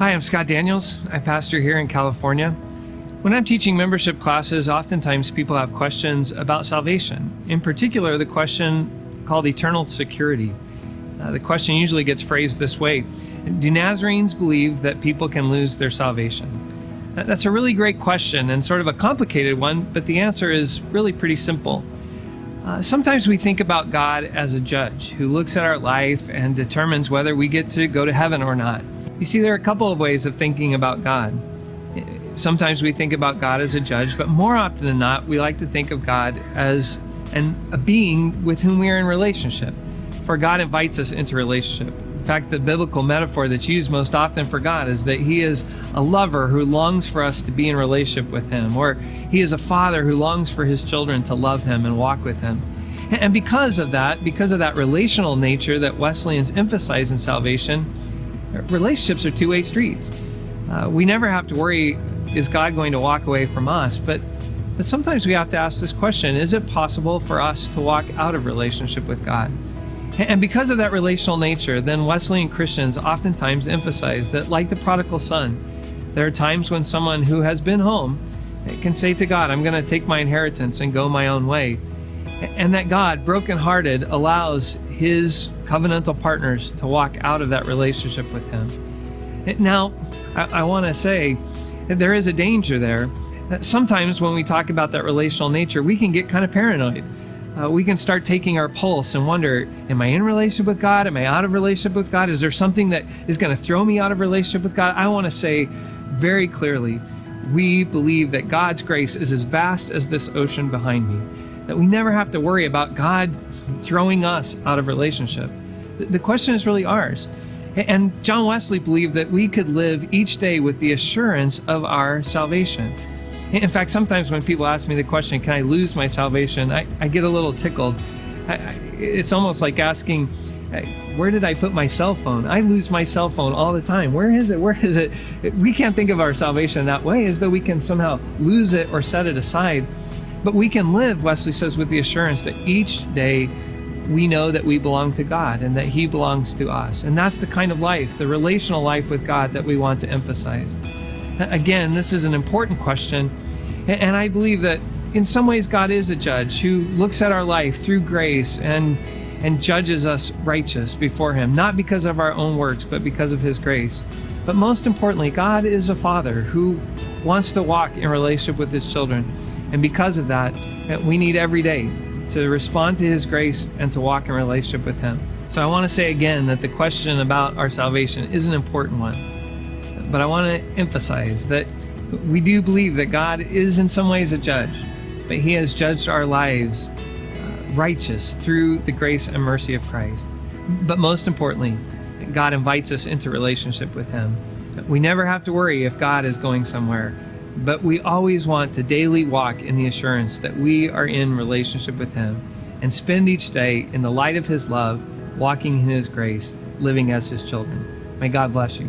Hi, I'm Scott Daniels. I pastor here in California. When I'm teaching membership classes, oftentimes people have questions about salvation. In particular, the question called eternal security. The question usually gets phrased this way: do Nazarenes believe that people can lose their salvation? That's a really great question and sort of a complicated one, but the answer is really pretty simple. Sometimes we think about God as a judge who looks at our life and determines whether we get to go to heaven or not. You see, there are a couple of ways of thinking about God. Sometimes we think about God as a judge, but more often than not, we like to think of God as a being with whom we are in relationship. For God invites us into relationship. In fact, the biblical metaphor that's used most often for God is that He is a lover who longs for us to be in relationship with Him, or He is a father who longs for His children to love Him and walk with Him. And because of that relational nature that Wesleyans emphasize in salvation, relationships are two-way streets. We never have to worry, is God going to walk away from us? But sometimes we have to ask this question: is it possible for us to walk out of relationship with God? And because of that relational nature, then Wesleyan Christians oftentimes emphasize that, like the prodigal son, there are times when someone who has been home can say to God, I'm going to take my inheritance and go my own way. And that God, brokenhearted, allows His covenantal partners to walk out of that relationship with Him. Now, I want to say that there is a danger there. Sometimes when we talk about that relational nature, we can get kind of paranoid. We can start taking our pulse and wonder, am I in relationship with God? Am I out of relationship with God? Is there something that is going to throw me out of relationship with God? I want to say very clearly, we believe that God's grace is as vast as this ocean behind me, that we never have to worry about God throwing us out of relationship. The question is really ours. And John Wesley believed that we could live each day with the assurance of our salvation. In fact, sometimes when people ask me the question, can I lose my salvation? I get a little tickled. It's almost like asking, where did I put my cell phone? I lose my cell phone all the time. Where is it? Where is it? We can't think of our salvation that way, as though we can somehow lose it or set it aside. But we can live, Wesley says, with the assurance that each day we know that we belong to God and that He belongs to us. And that's the kind of life, the relational life with God, that we want to emphasize. Again, this is an important question, and I believe that in some ways God is a judge who looks at our life through grace and judges us righteous before Him, not because of our own works, but because of His grace. But most importantly, God is a father who wants to walk in relationship with His children, and because of that, we need every day to respond to His grace and to walk in relationship with Him. So I want to say again that the question about our salvation is an important one. But I want to emphasize that we do believe that God is in some ways a judge, but He has judged our lives righteous through the grace and mercy of Christ. But most importantly, God invites us into relationship with Him. We never have to worry if God is going somewhere, but we always want to daily walk in the assurance that we are in relationship with Him and spend each day in the light of His love, walking in His grace, living as His children. May God bless you.